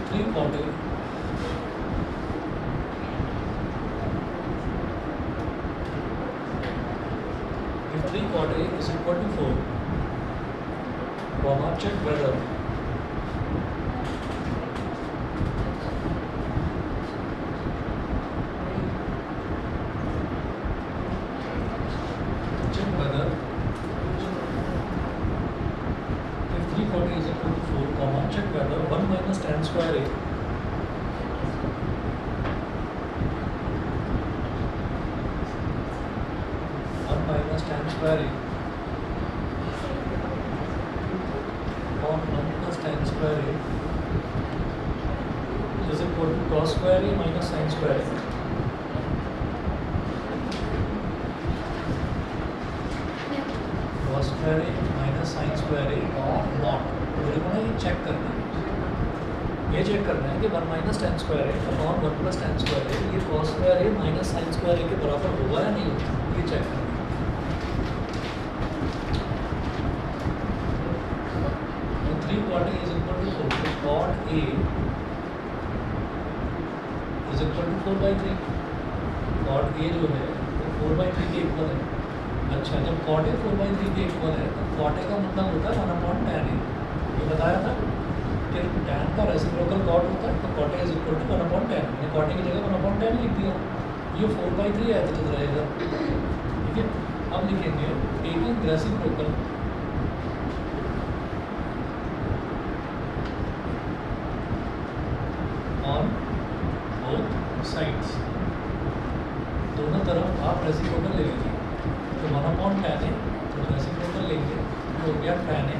3 cot A if 3 cot A is equal to 4, comma check whether if 3 cot A is equal to 4, comma check whether 1 minus tan square A minus tan square A upon 1 plus tan square A is equal to cos square A minus sin square A. Cos square A minus sin square A और not मेरे को ना ये check करना है, ये check करना है कि 1 माइनस टेन स्क्वायर ए अपॉन 1 प्लस टेन स्क्वायर ए ये cos स्क्वायर ए माइनस sin स्क्वायर ए के बराबर होगा या नहीं होगा, ये चेक करना है। Cot A is equal to 4, so cot A is equal to 4 by 3. cot A जो है वो 4 by 3 के इक्वल है। अच्छा, जब cot A 4 by 3 के इक्वल है तो cot A का मतलब होता है 1 अपॉन tan A, ये बताया था। फिर tan का रेसिप्रोकल cot होता है तो cot A is equal to 1 upon tan, मैंने cot A की जगह 1 अपॉन tan लिख दिया, ये 4 by 3 ऐसे तो रहेगा, ठीक है। अब लिखेंगे taking reciprocal on both sides, दोनों तरफ आप रेसिप्रोकल ले लीजिए, तो 1 अपॉन tan है तो रेसिप्रोकल लेंगे तो हो गया tan है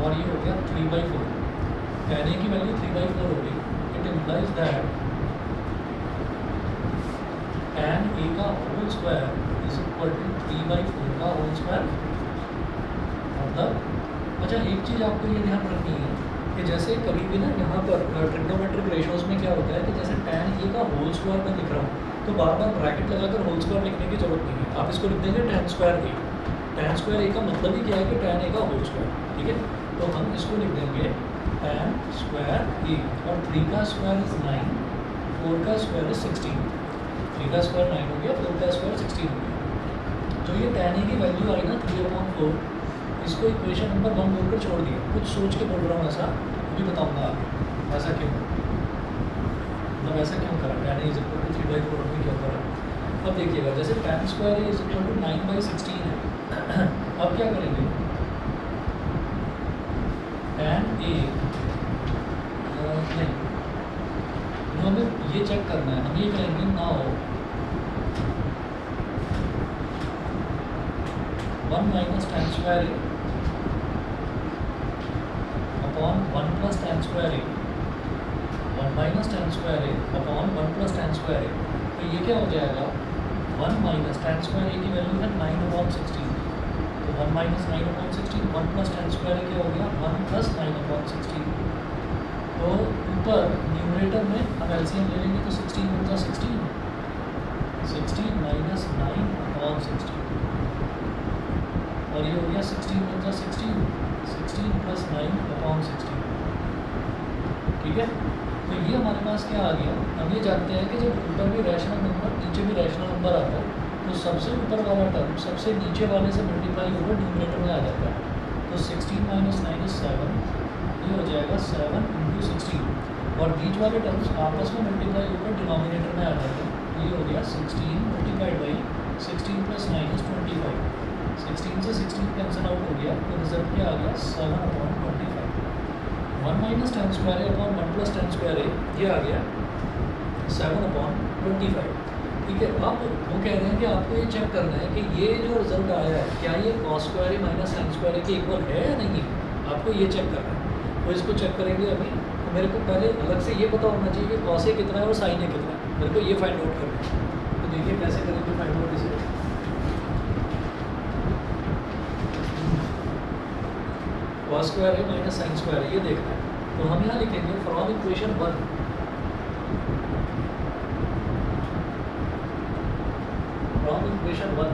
और ये हो गया 3/4, tan A की वैल्यू 3/4 होगी। It implies that tan A का whole square is equal to 3/4 का होल स्क्वायर। मतलब अच्छा, एक चीज़ आपको ये ध्यान रखनी है कि जैसे कभी भी ना यहाँ पर ट्रिग्नोमेट्रिक रेशोज़ में क्या होता है कि जैसे tan A का होल स्क्वायर मैं लिख रहा हूँ तो बार बार ब्रैकेट लगाकर होल स्क्वायर लिखने की जरूरत नहीं है, आप इसको लिख देंगे tan square A। tan square A का मतलब ही क्या है कि tan A का होल स्क्वायर, ठीक है। तो हम इसको लिख देंगे tan स्क्वायर A और 3 का स्क्वायर इज 9, 4 का स्क्वायर इज 16, 3 का स्क्वायर 9 हो गया, 4 का स्क्वायर 16 हो गया। तो ये tan A की वैल्यू आई ना 3/4, इसको इक्वेशन नंबर 1 बोलकर छोड़ दिया। कुछ सोच के बोल रहा हूँ ऐसा, अभी बताऊँगा आगे ऐसा क्यों, मतलब ऐसा क्यों करा, tan A is equal to 3/4 में क्यों करा। अब देखिएगा जैसे tan square A is equal to 9/16 है, अब क्या करेंगे tan A नहीं, जो हमें ये चेक करना है, हम ये करेंगे now 1 minus tan square A upon 1 plus tan square A, 1 minus tan square A upon 1 plus tan square A, तो ये क्या हो जाएगा 1 माइनस tan स्क्वायर A की वैल्यू है 9/16, तो 1 minus 9/16, 1 plus tan square A क्या हो गया 1 प्लस 9/16। तो ऊपर न्यूमरेटर में हम एलसीएम ले लेंगे तो 16 × 16 माइनस 9/16 और ये हो गया 16 × 16 प्लस 9/16, ठीक है। तो ये हमारे पास क्या आ गया, हम ये जानते हैं कि जब ऊपर भी रैशनल नंबर नीचे भी रैशनल नंबर आता है तो सबसे ऊपर वाला टर्म सबसे नीचे वाले से मल्टीप्लाई होकर न्यूमरेटर में आ जाता है। तो 16 माइनस 9 इज 7, ये हो जाएगा 7 × 16 और बीच वाले टर्म्स आपस में मल्टीप्लाई होकर डिनोमिनेटर में आ जाते हैं। ये हो गया 16 मल्टीप्लाइड बाई 16 प्लस 9 इज 25, 16 से 16 कैंसिल आउट हो गया तो रिजल्ट क्या आ गया 7/25। 1 minus tan square A upon 1 plus tan square A ये आ गया 7/25, ठीक है। अब वो कह रहे हैं कि आपको ये चेक करना है कि ये जो रिजल्ट आया है क्या ये cos square A minus sin square A के इक्वल है या नहीं है, आपको ये चेक करना है। तो इसको चेक करेंगे अभी, तो मेरे को पहले अलग से ये पता होना चाहिए कि cos A कितना है और sin A कितना है, मेरे को ये फाइंड आउट करना है। तो देखिए कैसे करेंगे फाइंड आउट इसे। cos square A minus sin square A ये देखना है, तो हम यहाँ लिखेंगे from equation 1 from equation 1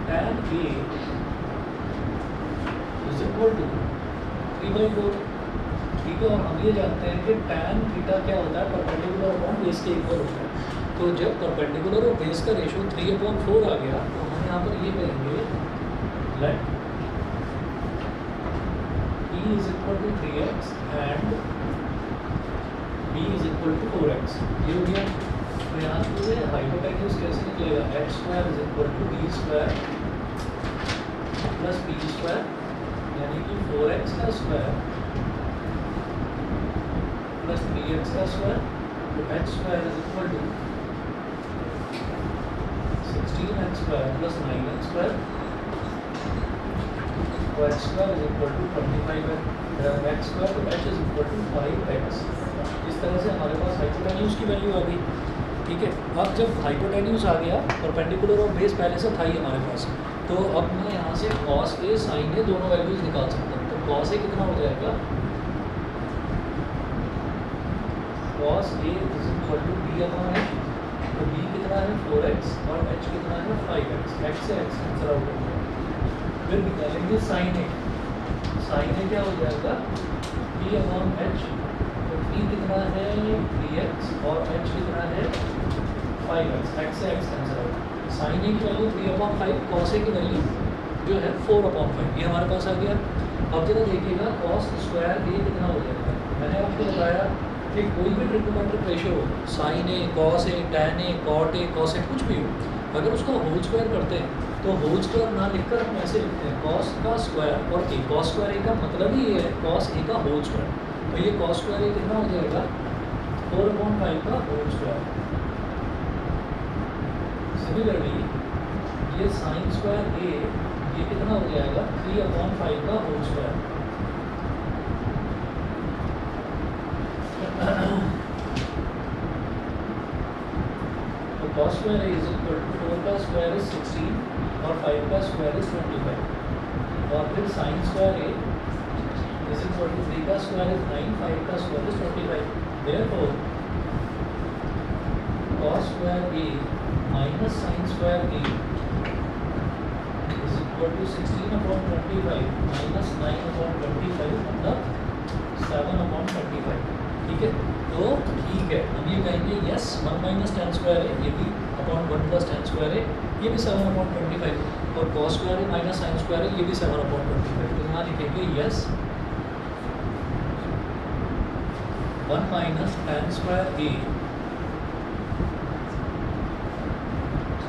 tan A is equal to 3/4 ठीक है। और हम ये जानते हैं कि tan थीटा क्या होता है, परपेंडिकुलर अपॉन बेस के इक्वल होता है। तो जब परपेंडिकुलर और बेस का रेशो 3/4 आ गया तो हम यहाँ पर ये कहेंगे let E is equal to 3x and B is equal to 4x। ये हो गया। तो यहाँ से हाइपोटेन्यूज कैसे निकलेगा, h square is equal to b square plus b square, यानी कि 4x का स्क्वायर प्लस 3x का स्क्वायर। तो h square is equal to 16x square plus 9x square, तो h square is equal to 25x square, तो h is equal to 5x। इस तरह से हमारे पास हाइपोटेन्यूज की वैल्यू आ गई। ठीक है। अब जब हाइपोटेन्यूज आ गया, परपेंडिकुलर और बेस पहले से था ही हमारे पास, तो अब मैं यहाँ से cos a sin a दोनों वैल्यूज निकाल सकता हूँ। तो cos a कितना हो जाएगा, cos a is equal to b upon h। तो b कितना है 4x और h कितना है 5x, x से x कैंसिल आउट हो जाएगा। फिर निकालेंगे sin a, sin a क्या हो जाएगा b अपॉन h। तो b कितना है 3x और h कितना है 5x, x से x cancel out. sin a की वैल्यू 3/5, cos a की वैल्यू जो है 4/5, ये हमारे पास आ गया। अब जरा देखिएगा cos स्क्वायर a कितना हो जाएगा। मैंने आपको बताया कि कोई भी ट्रिग्नोमेट्रिक रेशियो हो, sin a, cos a, tan a, cot a, cos a, कुछ भी हो, अगर उसका होल स्क्वायर करते हैं तो होल स्क्वायर ना लिखकर हम ऐसे लिखते हैं cos का स्क्वायर और a। cos स्क्वायर a का मतलब ही ये है cos a का होल स्क्वायर। तो ये cos स्क्वायर a कितना हो जाएगा 4/5 का होल स्क्वायर। सिमिलरली ये sin स्क्वायर a ये कितना हो जाएगा 3/5 का होल स्क्वायर। तो cos square a is equal to 4 का स्क्वायर इज 16 और 5 का स्क्वायर इज 25। और फिर sin square a is equal to 3 का स्क्वायर इज 9, 5 का square is 25। Therefore cos square a minus sin square a is equal to 16/25 minus 9/25 मतलब 7/25। ठीक है। तो ठीक है, हम ये कहेंगे यस 1 माइनस tan स्क्वायर है, ये भी अपॉन 1 प्लस tan स्क्वायर है, ये भी 7/25। और cos स्क्वायर है माइनस sin स्क्वायर है, ये भी 7/25। तो यहाँ लिखेंगे yes 1 minus tan square a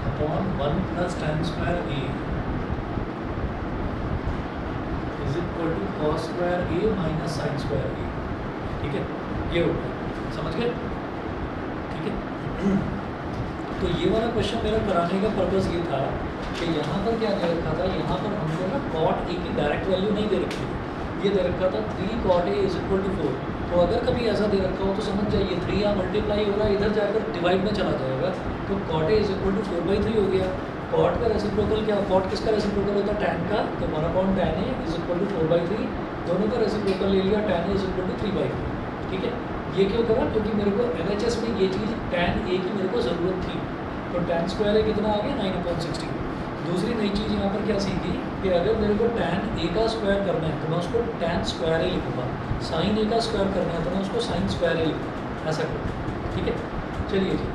upon 1 plus tan square a is equal to cos square a minus sin square a। ठीक है, ये हो गया, समझ गए। ठीक है। तो ये वाला क्वेश्चन मेरा कराने का पर्पस ये था कि यहाँ पर क्या दे रखा था, यहाँ पर हमको ना cot a की डायरेक्ट वैल्यू नहीं दे रखी, ये दे रखा था 3 cot a is equal to 4। तो अगर कभी ऐसा दे रखा हो तो समझ जाइए 3 यहाँ मल्टीप्लाई हो रहा है, इधर जाकर डिवाइड में चला जाएगा, तो cot a is equal to 4/3 हो गया। cot का रेसिप्रोकल क्या, cot किसका रेसिप्रोकल होता है tan का, तो 1/tan a is equal to 4/3। दोनों का रेसिप्रोकल ले लिया, tan a is equal to 3/4। ठीक है। ये क्यों करा, क्योंकि मेरे को LHS में ये चीज़ tan a की मेरे को ज़रूरत थी। तो tan स्क्वायर a कितना आ गया 9/16। दूसरी नई चीज़ यहाँ पर क्या सीखी कि अगर मेरे को tan a का स्क्वायर करना है तो मैं उसको tan स्क्वायर a लिखूँगा, sin a का स्क्वायर करना है तो मैं उसको sin स्क्वायर a लिखूँगा, ऐसा करूँ। ठीक है। चलिए जी,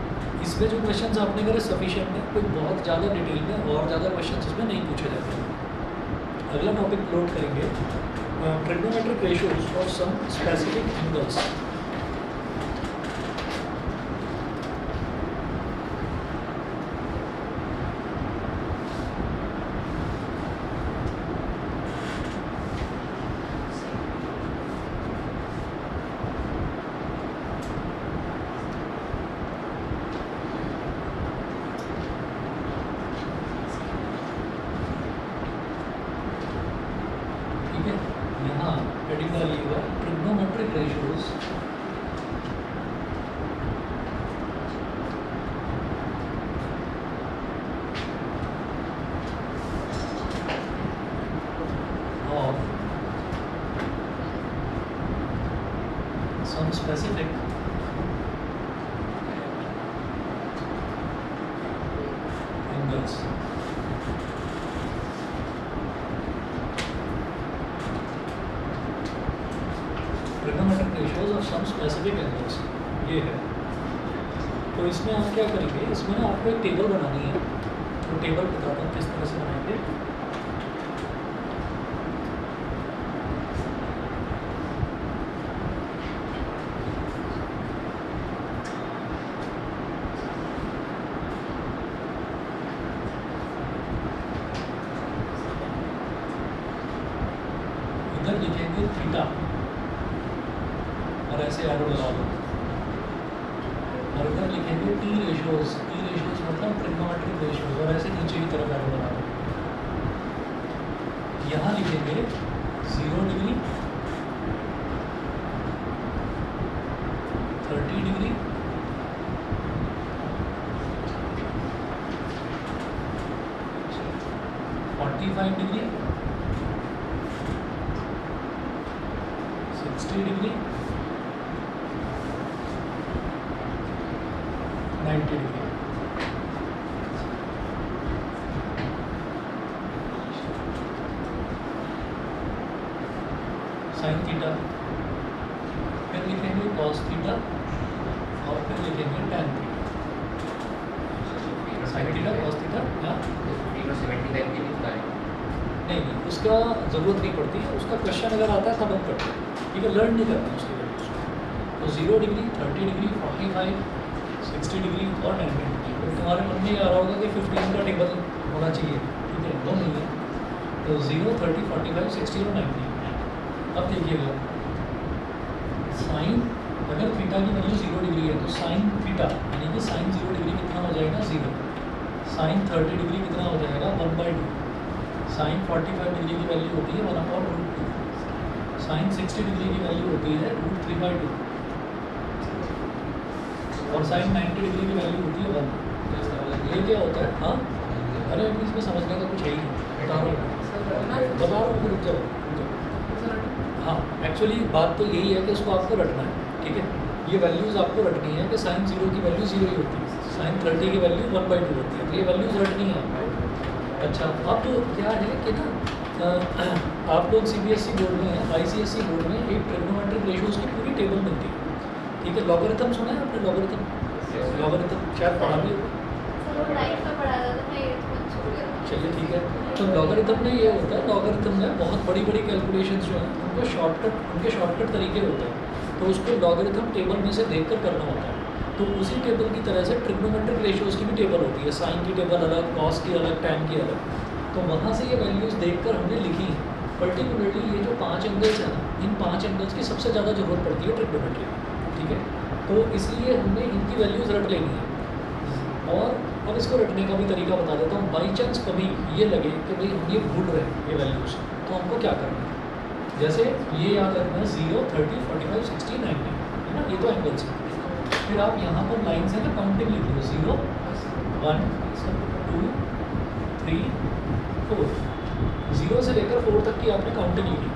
इसमें जो क्वेश्चंस आपने करे सफिशिएंट है, कोई बहुत ज़्यादा डिटेल में और ज़्यादा क्वेश्चंस इसमें नहीं पूछे जाते हैं। अगला टॉपिक लोड करेंगे ट्रिग्नोमेट्रिक रेशियोज और some specific angles. Trigonometric ratios of some specific angles. Trigonometric ratios of some specific angles, ये है। तो इसमें हम क्या करेंगे, इसमें ना आपको एक टेबल बनानी है। तो टेबल बताता हूँ किस तरह से बनाएंगे। इधर लिखेंगे थीटा और ऐसे एरो लगा दो, और इधर लिखेंगे टी रेशियोज। टी रेशियोज मतलब ट्रिग्नोमेट्रिक रेशियोज, और ऐसे नीचे की तरफ एरो लगा दो। यहाँ लिखेंगे 0 degree, 30 degree, 45 degree, 60 degree, 90 degree. Sine theta, फिर लिखेंगे कॉस थीटा, और फिर लिखेंगे tan theta. Sine theta, cos theta, हाँ नहीं, उसका ज़रूरत नहीं पड़ती है। उसका क्वेश्चन अगर आता है तब हम करते हैं, ठीक है, लर्न नहीं करते उसकी वैल्यूज। तो 0 डिग्री, 30 डिग्री, 45, 60 डिग्री और 90 डिग्री। तो तुम्हारे मन में ये आ रहा होगा कि 15 का टेबल होना चाहिए, ठीक है, वो नहीं है। तो 0, 30, 45, 60 और 90। अब देखिएगा, साइन, अगर थीटा की वैल्यू 0 डिग्री है तो साइन थीटा यानी कि साइन 0 डिग्री कितना हो जाएगा, 0। साइन 30 डिग्री कितना हो जाएगा, 1/2। साइन 45 डिग्री की वैल्यू होती है 1/√2। साइन 60 डिग्री की वैल्यू होती है √3/2, और साइन 90 डिग्री की वैल्यू होती है 1। ये क्या होता है, हाँ, अरे अभी इसमें समझने का कुछ है ही नहीं, बता रहा हूँ, रुक जाओ। हाँ, एक्चुअली बात तो यही है कि इसको आपको रटना है, ठीक है। ये वैल्यूज़ आपको रटनी है कि साइन 0 की वैल्यू 0 ही होती है, साइन 30 की वैल्यू 1/2 होती है। तो ये वैल्यूज़ रटनी है आपको। अच्छा, अब क्या है कि ना आप लोग CBSE बोर्ड में, ICSE बोर्ड में एक ट्रिग्नोमेट्रिक रेशियोज की पूरी टेबल मिलती है, ठीक है। लॉगरिथम सुना है आपने, लॉगरिथम? लॉगरिथम शायद पढ़ा भी होगा। चलिए ठीक है। तो लॉगरिथम में ये होता है, लॉगरिथम में बहुत बड़ी बड़ी कैलकुलेशंस जो हैं उनको उनके शॉर्टकट तरीके होते हैं। तो उसको लॉगरिथम टेबल में से देखकर करना होता है। तो उसी टेबल की तरह से ट्रिग्नोमेट्रिक रेशियोज की भी टेबल होती है, साइन की टेबल अलग, कॉस की अलग, टैन की अलग। तो वहाँ से ये वैल्यूज़ देखकर हमने लिखी हैं। पर्टिकुलरली ये जो 5 एंगल्स हैं ना, इन 5 एंगल्स की सबसे ज़्यादा ज़रूरत पड़ती है ट्रिग्नोमेट्री, ठीक है। तो इसलिए हमने इनकी वैल्यूज़ रट लेनी है। और अब इसको रटने का भी तरीका बता देता हूँ। बाई चांस कभी ये लगे कि भाई हम ये भूल रहे हैं ये वैल्यूज़, तो हमको क्या करना है, जैसे ये याद रखना है 0, 30, 45, 60, 90, है ना, ये तो एंगल्स हैं। फिर आप यहाँ पर लाइन से ना काउंटिंग लिख लो, 0, 1, 2, 3, 4। 0 से लेकर 4 तक की आपने काउंटिंग लिखी।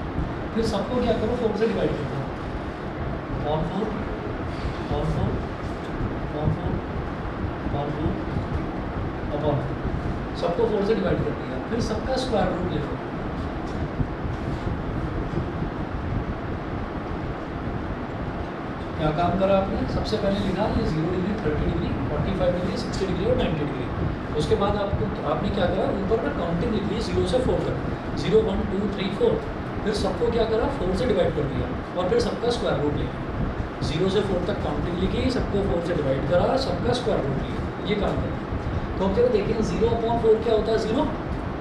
फिर सबको क्या करो, 4 से डिवाइड कर दो। 1, 4, 1, 4, 1, 4, 1, 4 अपॉन, सबको 4 से डिवाइड कर दिया। फिर सबका स्क्वायर रूट ले लो। क्या काम करा आपने, सबसे पहले लिखा ये 0 डिग्री, 30 डिग्री, 45 डिग्री, 60 डिग्री और 90 डिग्री। उसके बाद आपने क्या करा, ऊपर ना काउंटिंग लिख ली 0 से 4 तक, 0, 1, 2, 3, 4। फिर सबको क्या करा, 4 से डिवाइड कर दिया, और फिर सबका स्क्वायर रूट लिया। 0 से 4 तक काउंटिंग लिखी, सबको 4 से डिवाइड करा, सबका स्क्वायर रूट लिया। ये काम करें। तो अब क्या देखें, 0/4 क्या होता है, 0,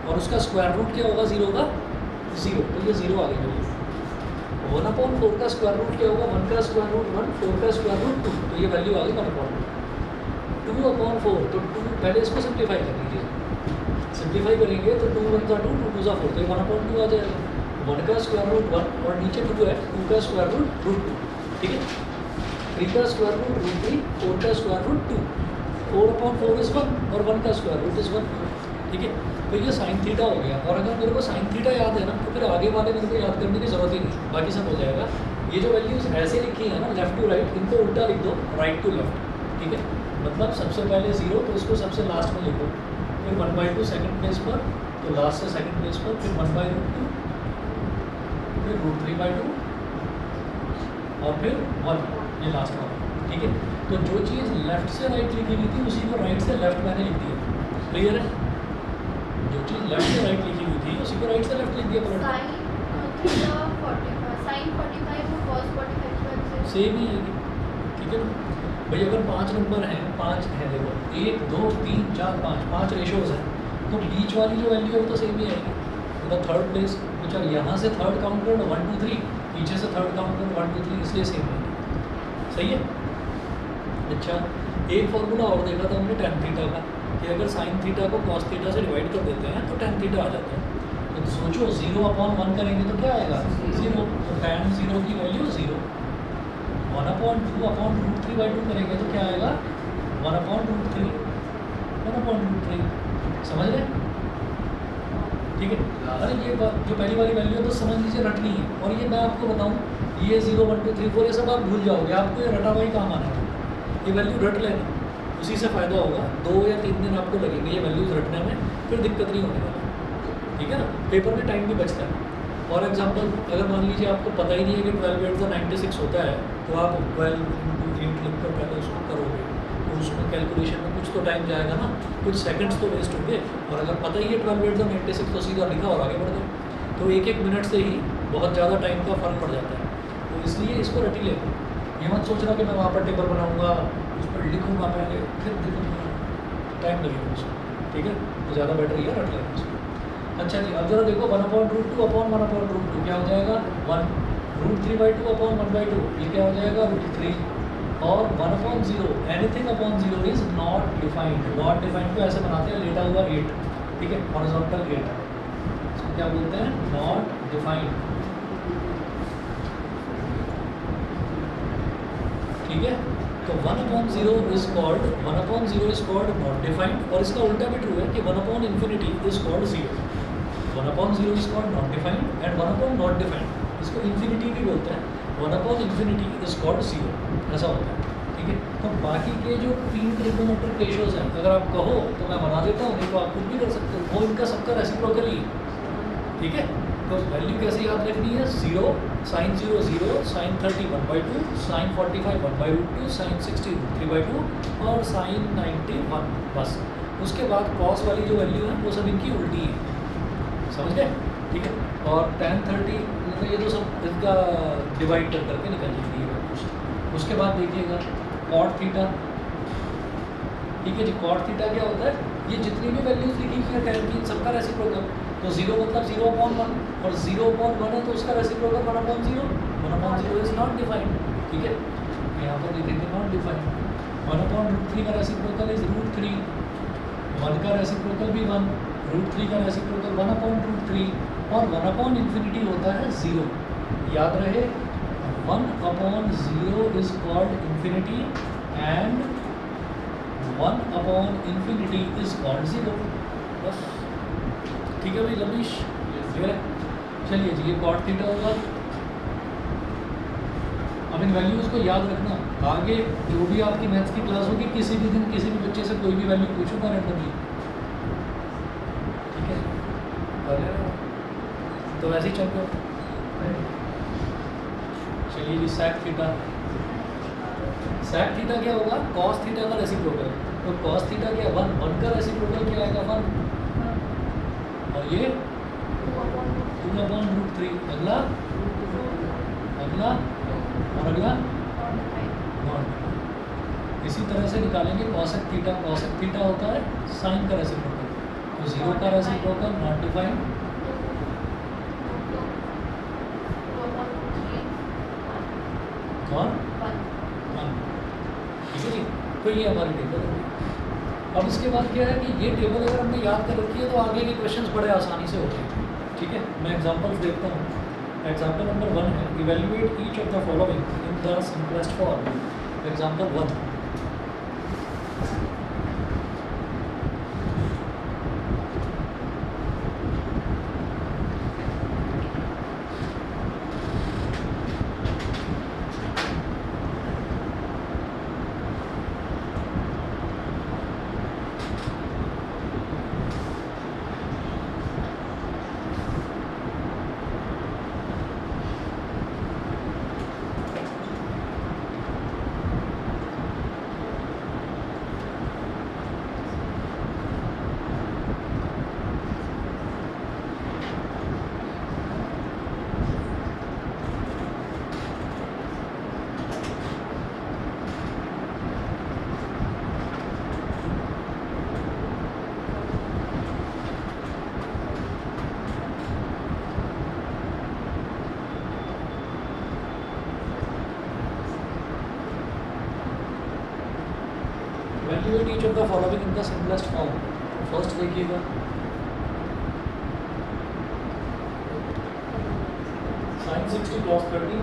और उसका स्क्वायर रूट क्या होगा 0 का, 0। तो ये 0 आ गई। 1/4 का स्क्वायर रूट क्या होगा, 1 का स्क्वायर रूट 1, 4 का स्क्वायर रूट 2। तो ये वैल्यू आ गई 1/2। 2/4, तो 2, पहले इसको सिंप्लीफाई कर लीजिए। सिंप्लीफाई करेंगे तो 2 1 का 2, 2 2 का 4, तो ये 1/2 आ जाएगा। 1 का स्क्वायर रूट 1 और नीचे 2 है, 2 का स्क्वायर रूट √2, ठीक है। 3 का स्क्वायर रूट √3, 4 का स्क्वायर रूट 2, 4/4 इज़ 1 और 1 का स्क्वायर रूट इज़ 1, ठीक है। तो ये साइन थीटा हो गया। और अगर मेरे को साइन थीटा याद है ना, तो फिर आगे वाले मेरे को याद करने की ज़रूरत ही नहीं, बाकी सब हो जाएगा। ये जो वैल्यूज़ ऐसे लिखी है ना, लेफ्ट टू राइट, इनको उल्टा लिख दो, राइट टू लेफ्ट, ठीक है। मतलब सबसे पहले 0, तो इसको सबसे लास्ट में लिखो। फिर 1/2 सेकंड प्लेस पर, तो लास्ट से सेकंड प्लेस पर, फिर 1/√2, फिर √3/2, और फिर 1, ये लास्ट वाला, ठीक है। तो जो चीज़ लेफ्ट से राइट लिखी हुई थी उसी को राइट से लेफ्ट मैंने लिख दिया, क्लियर है। जो चीज़ लेफ्ट से राइट लिखी हुई थी उसी को राइट से लेफ्ट लिख दिया पलट सेम ही आएगी, ठीक है ना। भाई अगर 5 नंबर हैं, 5 हैं, देखो 1 2 3 4 5 रेशोज़ हैं, तो बीच वाली जो वैल्यू है वो तो सेम ही आएगी। मतलब थर्ड प्लेस अच्छा यहाँ से थर्ड काउंट करो 1 2 3, पीछे से थर्ड काउंट करो 1 2 3, इसलिए सेम आएगी, सही है। अच्छा एक फॉर्मूला और देखा था हमने टेन थीटा का, कि अगर साइन थीटा को कॉस थीटा से डिवाइड कर देते हैं तो टेन थीटा आ जाता है। तो सोचो 0/1 करेंगे तो क्या आएगा 0, तो टेन 0 की वैल्यू 0। 1/2/√3/2 करेंगे तो क्या आएगा 1/√3, 1/√3, समझ रहे, ठीक है। अरे ये बात जो पहली वाली वैल्यू है तो समझ लीजिए रटनी है, और ये मैं आपको बताऊँ ये 0 1 2 3 4 ये सब आप भूल जाओगे, आपको ये रटा हुआ ही काम आना है। ये वैल्यू रट लेना, उसी से फ़ायदा होगा। 2 या 3 दिन आपको लगेंगे ये वैल्यूज़ रटने में, फिर दिक्कत नहीं होने वाली, ठीक है ना। पेपर में टाइम भी बचता है। और एग्जांपल अगर मान लीजिए आपको पता ही नहीं है कि 12 8 96 होता है, तो आप 12 × 8 लिख कर पहले उसको करोगे, तो उसमें कैलकुलेशन में कुछ तो टाइम जाएगा ना, कुछ सेकंड्स तो वेस्ट होंगे। और अगर पता ही है 12 8 96 तो सीधा लिखा और आगे बढ़ गए, तो 1 मिनट से ही बहुत ज़्यादा टाइम का फ़र्क पड़ जाता है। तो इसलिए इसको रटी ले, ये मत सोचना कि मैं वहाँ पर टेबल बनाऊँगा, उस पर लिखूँगा पहले फिर लिखूँगा, टाइम लगेगा उसको, ठीक है। तो ज़्यादा बेटर ये रट लेना उसको। अच्छा जी, अब जरा देखो 1/√2/1/√2 क्या हो जाएगा 1, √3/2/1/2 ये क्या हो जाएगा √3, और 1/0 anything upon 0 is not defined. Not defined को ऐसे बनाते हैं लेटा हुआ 8, ठीक है, हॉरिजॉन्टल 8, इसको क्या बोलते हैं नॉट डिफाइंड, ठीक है। तो 1/0 इज कॉल्ड नॉट डिफाइंड, और इसका उल्टा भी ट्रू है कि 1/∞ is called 0। 1/0 is called not defined and 1/not defined इसको इन्फिनिटी भी बोलते हैं। 1/∞ इज कॉल्ड 0, ऐसा होता है, ठीक है। तो बाकी के जो 3 ट्रिग्नोमेट्रिक रेशियोज हैं अगर आप कहो तो मैं बना देता हूँ, नहीं तो आप खुद भी कर सकते हो, वो इनका सबका रेसिप्रोकल ही है, ठीक है। तो वैल्यू कैसे याद रखनी है 0, sin 0 0, sin 30 1/2, sin 45 1/√2, sin 60 √3/2 और sin 90 1, बस। उसके बाद कॉस वाली जो वैल्यू है वो सब इनकी उल्टी है, समझ गए, ठीक है। और tan 30 मतलब ये तो सब इसका डिवाइड कर करके निकल जाती है कुछ। उसके बाद देखिएगा cot थीटा, ठीक है जी। cot थीटा क्या होता है, ये जितनी भी वैल्यूज लिखी है tan की सबका रेसिप्रोकल, तो 0 मतलब 0/1 और 0/1 है तो उसका रेसिप्रोकल 1/0, 1/0 इज नॉट डिफाइंड, ठीक है। यहाँ पर लिखेंगे नॉट डिफाइंड। 1/√3 का रेसिप्रोकल इज √3, 1 का रेसिप्रोकल भी 1, √3 का रेसिप्रोकल 1/√3 और 1/∞ होता है 0, याद रहे 1/0 is called infinity and 1/∞ is called 0, बस, ठीक है भाई लवीश, क्लियर है। चलिए जी, ये cot थीटा होगा। अब इन वैल्यूज़ को याद रखना, आगे जो भी आपकी मैथ्स की क्लास होगी किसी भी दिन किसी भी बच्चे से कोई भी वैल्यू पूछूंगा रैंडमली, ठीक है, तो वैसे ही चल रहा। चलिए जी, sec थीटा क्या होगा cos थीटा का रेसिप्रोकल, तो cos थीटा क्या 1 का रेसिप्रोकल क्या आएगा 1, और ये 2/√3, अगला और अगला नॉट। इसी तरह से निकालेंगे cosec थीटा होता है साइन का रेसिप्रोकल, तो 0 का रेसिप्रोकल नॉट डिफाइंड, और 1, ठीक है जी। तो ये हमारी टेबल है। अब इसके बाद क्या है कि ये टेबल अगर हमने याद कर रखी है तो आगे के क्वेश्चंस बड़े आसानी से होते हैं, ठीक है। मैं एग्जांपल्स देखता हूँ। एग्जांपल नंबर 1 है evaluate each of the following in the simplest form. Example 1, evaluate each of the following in the simplest form. First देखिएगा sin 60 cos 30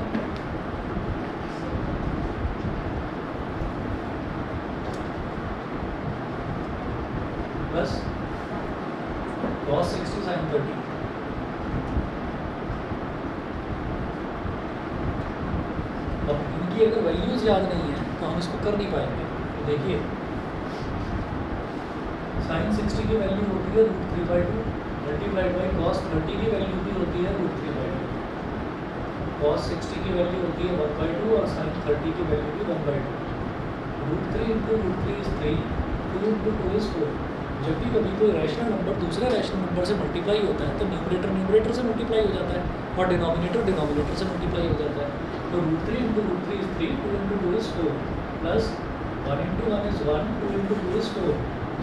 plus cos 60 sin 30। अब इनकी अगर वैल्यूज याद नहीं है तो हम इसको कर नहीं पाएंगे। तो देखिए sin 60 की वैल्यू होती है √3/2 मल्टीप्लाइड बाई cos 30 की वैल्यू भी होती है √3/2। cos 60 की वैल्यू होती है 1/2 और sin 30 की वैल्यू भी 1/2। √3 इंटू √3 इज 3, 2 इंटू 2 इज 4। जब भी कभी कोई रैशनल नंबर दूसरे रैशनल नंबर से मल्टीप्लाई होता है तो न्यूमरेटर से मल्टीप्लाई हो जाता है और डिनोमिनेटर से मल्टीप्लाई हो जाता है। तो √3 into √3 is 3, 2 into 2 is 4 plus 1 into 1 is 1, 2 into 2 is 4।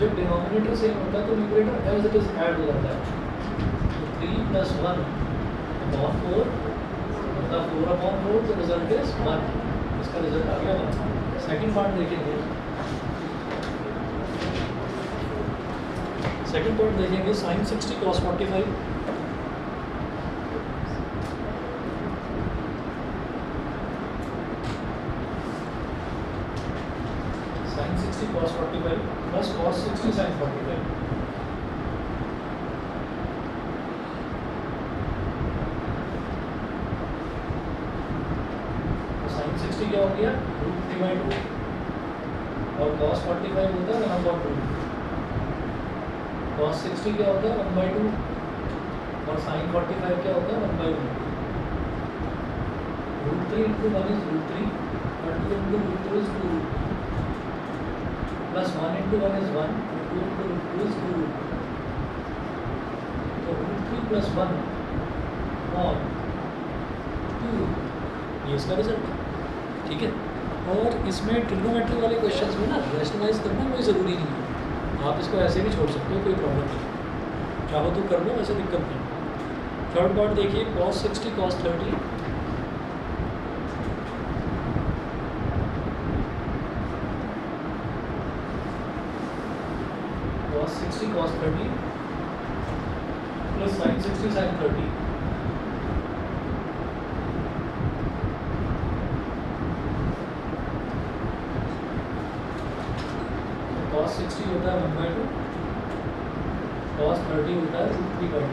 जब डिनोमिनेटर सेम होता है तो numerator as it is add हो जाता है। तो 3 प्लस 1 अपॉन 4 मतलब 4 अपॉन 4, तो रिजल्ट इज 1। इसका रिजल्ट आ गया 1। सेकेंड पार्ट देखेंगे, सेकेंड पार्ट देखेंगे sin 60 cos 45। sin 60 cos 45 plus cos 60 sin 45। तो sin 60 क्या हो गया √3/2 और cos 45 होता है 1/2। cos 60 क्या होता है 1/2 और sin 45 क्या होता है 1/2। √3 इंटू 1 इज √3 और 2 into √2 is 2 plus 1 into 1 is 1, 2 into √2 is 2। तो √3 प्लस 1 और 2, ये इसका रिजल्ट है। ठीक है, और इसमें ट्रिग्नोमेट्री वाले क्वेश्चंस में ना रैशनलाइज करना कोई ज़रूरी नहीं है, आप इसको ऐसे भी छोड़ सकते हो, कोई प्रॉब्लम नहीं। चाहो तो कर लो, वैसे दिक्कत नहीं। थर्ड पार्ट देखिए cos 60 cos 30। cos 60 cos 30 plus sin 60 sin 30। cos 60 होता है 1/2, cos 30 होता है √3/2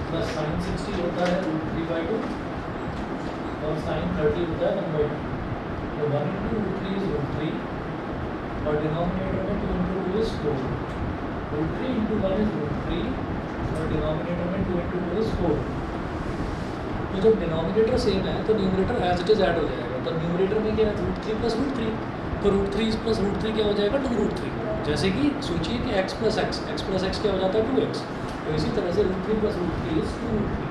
प्लस sin 60 होता है √3/2 और sin 30 होता है 1/2। तो 1 इंटू √3 इज √3 और डिनोमिनेटर में 2 इंटू 2 इज 4। √3 इंटू 1 इज √3 और डिनोमिनेटर में 2 इंटू 2 इज 4। तो जब डिनोमिनेटर सेम है तो numerator as it is add हो जाएगा। तो न्यूमरेटर में क्या है √3 प्लस √3, तो √3 प्लस √3 क्या हो जाएगा 2√3। जैसे कि सोचिए कि x प्लस x क्या हो जाता है 2x। तो इसी तरह से √3 प्लस √3 इज 2√3,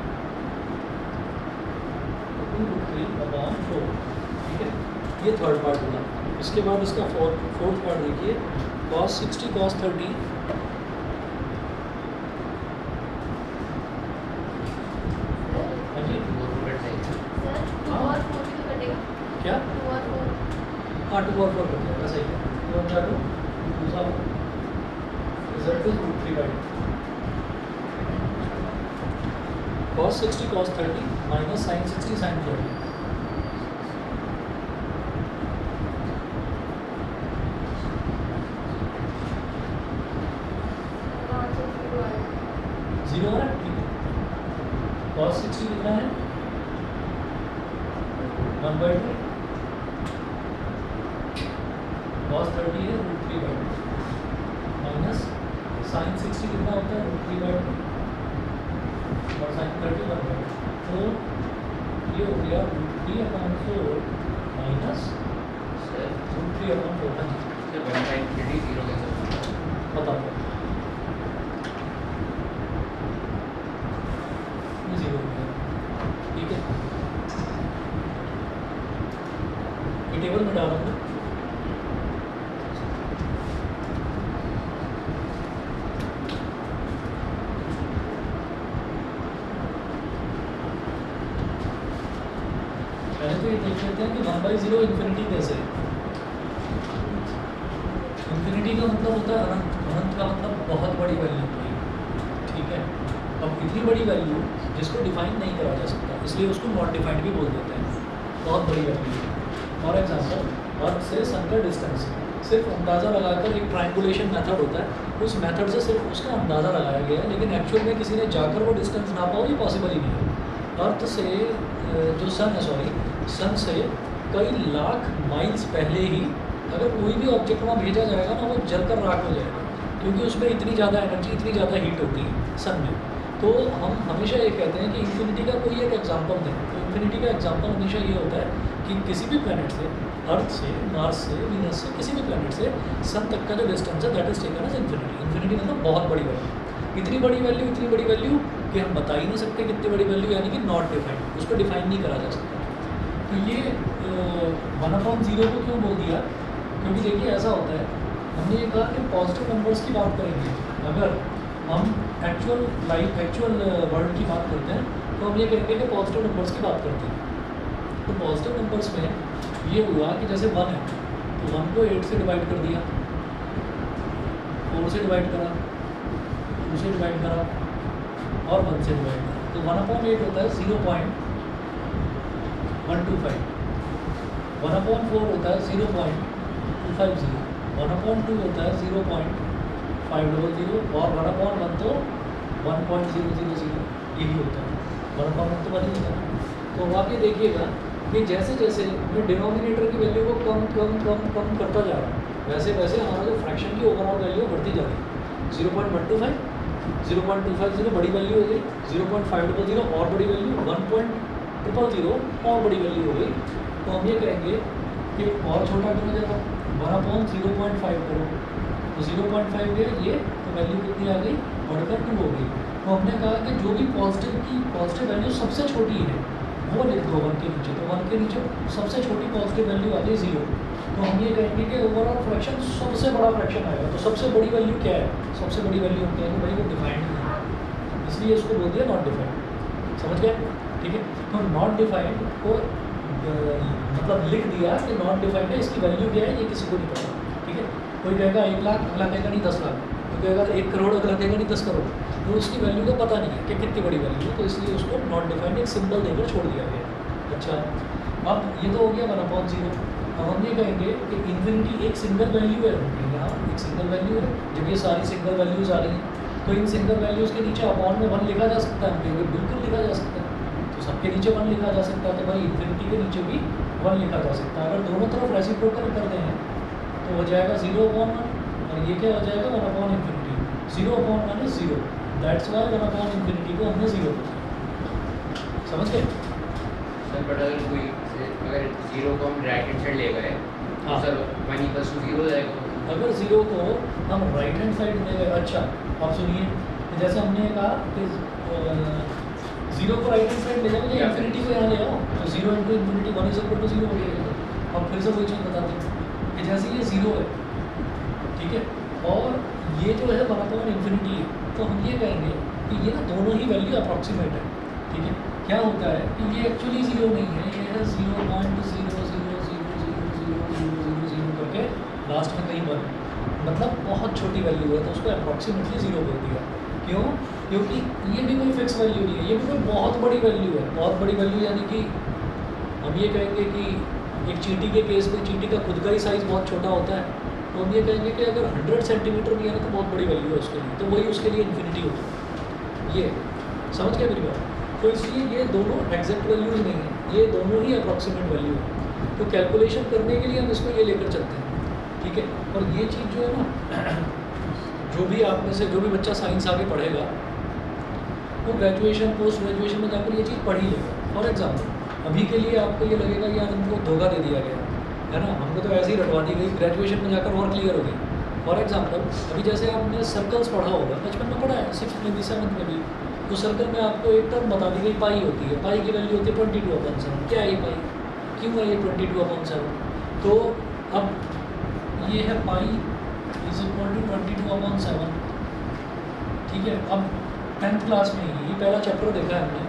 2√3 अपॉन 4। ठीक है, ये थर्ड पार्ट होगा। इसके बाद इसका फोर्थ पार्ट देखिए cos 60 cos 30। क्या हाँ 2 और 4 कर जाएगा, सही है। 2 और 4 दूसरा result is √3/2। cos 60 cos 30 minus sin 60 sin 30। Zero है, ठीक है। cos 60 कितना है 1/2, cos 30 है √3/2 माइनस sin 60 कितना होता है √3/2 और sin 30 1/2। तो ये हो गया √3/4 माइनस √3/4। बताओ ये 0 हो गया। ठीक है, ये टेबल में डालूंगा। पहले तो ये देख लेते हैं कि 1/0 इन्फिनिटी कैसे है। इन्फिनिटी का मतलब होता है अनंत, अनंत का मतलब बहुत बड़ी वैल्यू कोई, ठीक है। अब इतनी बड़ी वैल्यू जिसको डिफाइन नहीं करा जा सकता, इसलिए उसको नॉट डिफाइंड भी बोल देते हैं, बहुत बड़ी वैल्यू। फॉर एग्जाम्पल अर्थ से सन का डिस्टेंस सिर्फ अंदाज़ा लगाकर, एक ट्रायंगुलेशन मेथड होता है, उस मेथड से सिर्फ उसका अंदाज़ा लगाया गया है, लेकिन एक्चुअल में किसी ने जाकर वो डिस्टेंस नापा हो, ये पॉसिबल ही नहीं है। अर्थ से जो सन है, सॉरी, सन से कई लाख माइल्स पहले ही अगर कोई भी ऑब्जेक्ट वहाँ भेजा जाएगा ना, वो जलकर राख हो जाएगा, क्योंकि उसमें इतनी ज़्यादा एनर्जी, इतनी ज़्यादा हीट होती है सन में। तो हम हमेशा ये कहते हैं कि इन्फिनिटी का कोई एक एग्जांपल दें, तो इन्फिनिटी का एग्जांपल हमेशा ये होता है कि किसी भी प्लैनेट से, अर्थ से, मार्स से, वीनस से, किसी भी प्लैनेट से सन तक का जो डिस्टेंस है that is taken as infinity. Infinity मतलब बहुत बड़ी वैल्यू, इतनी बड़ी वैल्यू, इतनी बड़ी वैल्यू कि हम बता ही नहीं सकते कितनी बड़ी वैल्यू, यानी कि नॉट डिफाइंड, उसको डिफाइन नहीं करा जा सकता। तो ये 1/0 को क्यों बोल दिया, क्योंकि देखिए ऐसा होता है, हमने ये कहा कि पॉजिटिव नंबर्स की बात करेंगे, अगर हम एक्चुअल लाइफ, एक्चुअल वर्ल्ड की बात करते हैं, तो हम ये कहेंगे कि पॉजिटिव नंबर्स की बात करते हैं। तो पॉजिटिव नंबर्स में ये हुआ कि जैसे 1 है, तो 1 को 8 से डिवाइड कर दिया, 4 से डिवाइड करा, 2 से डिवाइड करा और 1 से डिवाइड करा, तो 1/8 होता है 0.125, 1/4 होता है 0.250, 1/2 होता है 0.500 और 1/1 तो 1.000, यही होता है। 1/1 तो 1 ही होता है। तो आप ये देखिएगा कि जैसे जैसे मैं डिनोमिनेटर की वैल्यू को कम कम कम कम करता जा रहा हूँ, वैसे वैसे हमारा जो फ्रैक्शन की ओवरऑल वैल्यू बढ़ती जा रही है। 0.125, 0.250 बड़ी वैल्यू हो गई, 0.500 और बड़ी वैल्यू, 1.000 और बड़ी वैल्यू हो गई। तो हम ये कहेंगे कि और छोटा करो जरा, 1/0.5 करो, तो 0.5 गया ये, तो वैल्यू कितनी आ गई, बढ़कर 2 हो गई। तो हमने कहा कि जो भी पॉजिटिव वैल्यू सबसे छोटी है वो लिख दो 1 के नीचे, तो 1 के नीचे सबसे छोटी पॉजिटिव वैल्यू आ गई 0। तो हम ये कहेंगे कि ओवरऑल फ्रैक्शन सबसे बड़ा फ्रैक्शन आएगा। तो सबसे बड़ी वैल्यू क्या है, सबसे बड़ी वैल्यू हम कहेंगे भाई वो डिफाइंड नहीं है, इसलिए इसको बोल दिया नॉट डिफाइंड। समझ गए, ठीक है। तो नॉट डिफाइंड को मतलब लिख दिया कि नॉट डिफाइंड है, इसकी वैल्यू क्या है ये किसी को नहीं पता, ठीक है। कोई कहेगा 1 लाख, अगला कहेगा नहीं 10 लाख, कोई कहेगा 1 करोड़, अगला कहेगा नहीं 10 करोड़, तो उसकी वैल्यू का पता नहीं है कि कितनी बड़ी वैल्यू है, तो इसलिए उसको नॉट डिफाइंड एक सिंबल देकर छोड़ दिया गया। अच्छा, अब ये तो हो गया 1/0। अब हम ये कहेंगे कि इन्फिनिटी एक सिंगल वैल्यू है, यहाँ एक सिंगल वैल्यू है, जब ये सारी सिंगल वैल्यूज़ आ रही हैं, तो इन सिंगल वैल्यूज़ के नीचे अपॉन में 1 लिखा जा सकता है, हम कहेंगे बिल्कुल लिखा जा सकता है। तो सबके नीचे 1 लिखा जा सकता है, तो भाई इन्फिनिटी के नीचे भी 1 लिखा जा सकता है। अगर दोनों तरफ रेसिप्रोकल कर दें तो हो जाएगा 0/1, और ये क्या हो जाएगा 1/infinity। 0/1 is 0, that's why 1/infinity को हमने 0 कर दिया। समझ गए सर? बट अगर कोई अगर 0 को हम राइट हैंड साइड ले गए, हाँ, सर 1 = 0 हो जाएगा। अगर 0 को हम राइट हैंड साइड ले गए, अच्छा अब सुनिए, जैसे हमने कहा कि 0 को राइट हैंड साइड ले जाओगे, इन्फिनिटी को यहाँ ले आओ, तो 0 × infinity 1 = 0 हो जाएगा। अब फिर से वही चीज़ बताते हैं कि जैसे ये 0 है, ठीक है, और ये जो है 1/infinity है, तो हम ये कहेंगे कि ये ना दोनों ही वैल्यू अप्रॉक्सीमेट है, ठीक है। क्या होता है कि ये एक्चुअली 0 नहीं है, ये है 0.0000000 करके लास्ट में कहीं 1, मतलब बहुत छोटी वैल्यू है, तो उसको अप्रॉक्सीमेटली 0 बोल दिया। क्यों? क्योंकि ये भी कोई फिक्स वैल्यू नहीं है, ये भी कोई बहुत बड़ी वैल्यू है। बहुत बड़ी वैल्यू यानी कि हम ये कहेंगे कि एक चींटी के केस में चींटी का खुद का ही साइज़ बहुत छोटा होता है, तो हम ये कहेंगे कि अगर 100 सेंटीमीटर भी है ना, तो बहुत बड़ी वैल्यू है उसके लिए, तो वही उसके लिए इन्फिनिटी होती है। ये समझ गए मेरी बात? तो इसलिए ये दोनों एग्जैक्ट वैल्यूज़ नहीं है, ये दोनों ही अप्रॉक्सीमेट वैल्यू है। तो कैलकुलेशन करने के लिए हम इसको ये लेकर चलते हैं, ठीक है। और ये चीज़ जो है ना, जो भी आप में से जो भी बच्चा साइंस आगे पढ़ेगा, वो ग्रेजुएशन, पोस्ट ग्रेजुएशन में जाकर ये चीज़ पढ़ ही लेगा। फॉर एग्जाम्पल अभी के लिए आपको ये लगेगा कि यार हमको धोखा दे दिया गया है ना, हमको तो ऐसे ही रटवा दी गई, ग्रेजुएशन में जाकर और क्लियर हो गई। फॉर एग्जाम्पल अभी जैसे आपने सर्कल्स पढ़ा होगा, बचपन में पढ़ा है, 6th में भी 7th में भी, तो सर्कल में आपको एक टर्म बता दी गई पाई होती है, पाई की वैल्यू होती है 22/7। क्या है ये पाई, क्यों है ये 22/7? तो अब ये है पाई = 22/7, ठीक है। अब 10th क्लास में ही पहला चैप्टर देखा है हमने,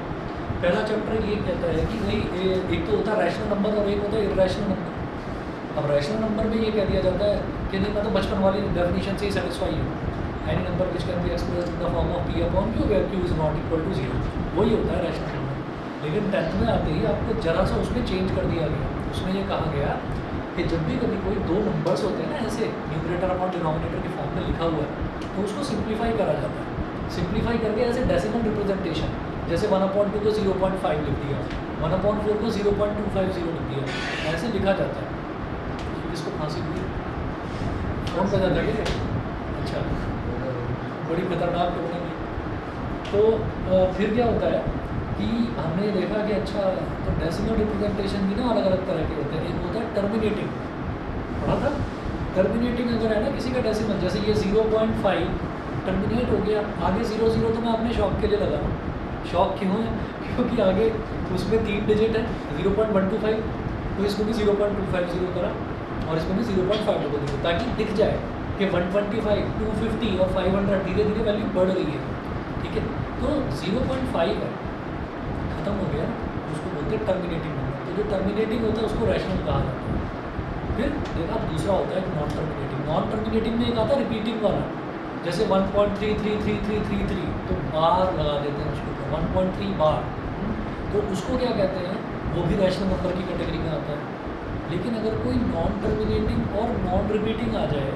पहला चैप्टर ये कहता है कि भाई एक तो होता है रैशनल नंबर और एक होता है इरेशनल नंबर। अब रैशनल नंबर में ये कह दिया जाता है कि नहीं मतलब बचपन वाली डेफिनेशन से ही सेटिस्फाई हो, any number which can be expressed in the form of P upon Q where Q is not equal to 0, वही होता है रैशनल नंबर। लेकिन 10th में आते ही आपको जरा सा उसमें चेंज कर दिया गया, उसमें ये कहा गया कि जब भी कभी कोई दो नंबर्स होते हैं ना ऐसे न्यूमरेटर अपॉन डिनोमिनेटर की फॉर्म में लिखा हुआ है, तो उसको सिंप्लीफाई करा जाता है। सिंप्लीफाई करके ऐसे डेसिमल रिप्रेजेंटेशन, जैसे 1/2 को 0.5 लिख दिया, 1/4 को 0.250 लिख दिया, ऐसे लिखा जाता है। इसको फांसी हुई कौन सा जाता है? अच्छा, बड़ी खतरनाक तो बनेगी। तो फिर क्या होता है कि हमने देखा कि अच्छा तो डेसिमल रिप्रेजेंटेशन भी ना अलग अलग तरह के होते हैं। एक होता है टर्मिनेटिंग, पढ़ा था टर्मिनेटिंग अगर है ना किसी का डेसिमल, जैसे ये 0.5 टर्मिनेट हो गया, आगे 0 तो मैं अपने शौक के लिए लगा रहा हूँ। शौक क्यों है? क्योंकि आगे उसमें 3 डिजिट है 0.125, तो इसको भी 0.250 करा और इसको भी 0.5 दिया, ताकि दिख जाए कि 125, 250 और 500 धीरे धीरे वैल्यू बढ़ रही है। ठीक है, तो 0.5 है, ख़त्म हो गया, उसको बोलते हैं टर्मिनेटिंग नंबर। तो जो टर्मिनेटिंग होता है उसको रैशनल कहा जाता है। फिर देखा दूसरा होता है नॉन टर्मिनेटिंग। नॉन टर्मिनेटिंग में एक आता है रिपीटिंग वाला, जैसे 1.333333, तो बार लगा देते हैं उसके ऊपर 1.3 बार, तो उसको क्या कहते हैं? वो भी रैशनल नंबर की कैटेगरी में आता है। लेकिन अगर कोई नॉन टर्मिनेटिंग और नॉन रिपीटिंग आ जाए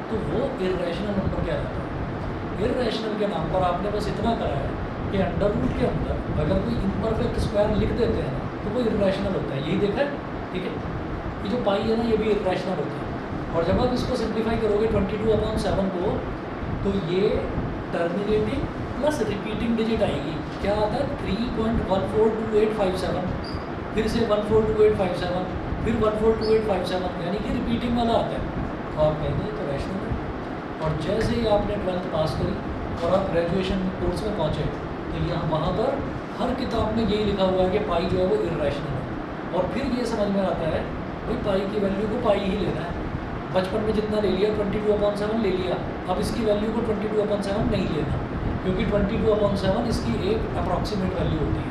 तो वो इर्रेशनल नंबर क्या रहता है? इर्रेशनल के नाम पर आपने बस इतना करा है कि अंडर रूट के अंदर अगर कोई इम्परफेक्ट स्क्वायर लिख देते हैं ना तो वो इर्रेशनल होता है, यही देखा है। ठीक है, ये जो पाई है ना ये भी इर्रेशनल होता है। और जब आप इसको सिंप्लीफाई करोगे 22/7 को, तो ये टर्मिनेटिंग प्लस रिपीटिंग डिजिट आएगी। क्या आता है? 3.142857, फिर से 142857, फिर 142857, यानी कि रिपीटिंग वाला आता है। तो आप कहेंगे तो रैशनल है। और जैसे ही आपने 12th पास करी और आप ग्रेजुएशन कोर्स में पहुँचे, तो यहाँ वहाँ पर हर किताब में यही लिखा हुआ है कि पाई जो है वो इर्रेशनल है। और फिर ये समझ में आता है भाई पाई की वैल्यू को पाई ही लेना है। बचपन में जितना ले लिया 22/7 ले लिया, अब इसकी वैल्यू को 22/7 नहीं लेना, क्योंकि 22/7 इसकी एक अप्रॉक्सीमेट वैल्यू होती है।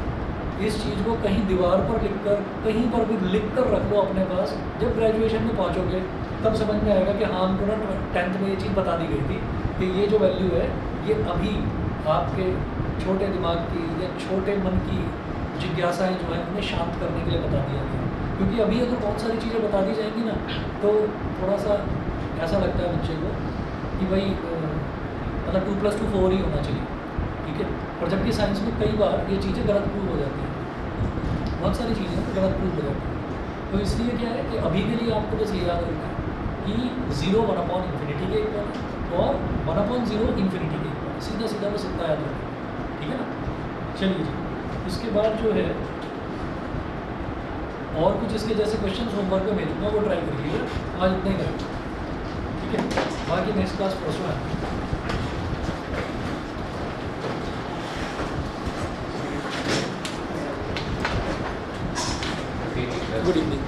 इस चीज़ को कहीं दीवार पर लिख कर, कहीं पर भी लिख कर रख लो अपने पास। जब ग्रेजुएशन में पहुँचोगे तब समझ में आएगा कि हाँ हमको ना 10th में ये चीज़ बता दी गई थी कि ये जो वैल्यू है ये अभी आपके छोटे दिमाग की या छोटे मन की जिज्ञासाएँ जो है उन्हें शांत करने के लिए बता दिया गया। क्योंकि अभी अगर बहुत सारी चीज़ें बता दी जाएंगी ना तो थोड़ा सा ऐसा लगता है बच्चे को कि भाई मतलब 2 + 2 4 ही होना चाहिए। ठीक है, और जबकि साइंस में कई बार ये चीज़ें गलत प्रूव हो जाती हैं, बहुत सारी चीज़ें गलत प्रूव हो जाती हैं। तो इसलिए क्या है कि अभी के लिए आपको बस ये याद रखना है कि 0 1/∞ के इक्वल है और 1/0 इन्फिनिटी के इक्वल है। सीधा सीधा बस इतना याद रखना, ठीक है ना। चलिए जी, इसके बाद जो है और कुछ इसके जैसे क्वेश्चन होमवर्क में भेजूँगा, वो ट्राई करिएगा। आज इतना ही करें, ठीक है। बाकी नेक्स्ट क्लास परसों है। Good evening.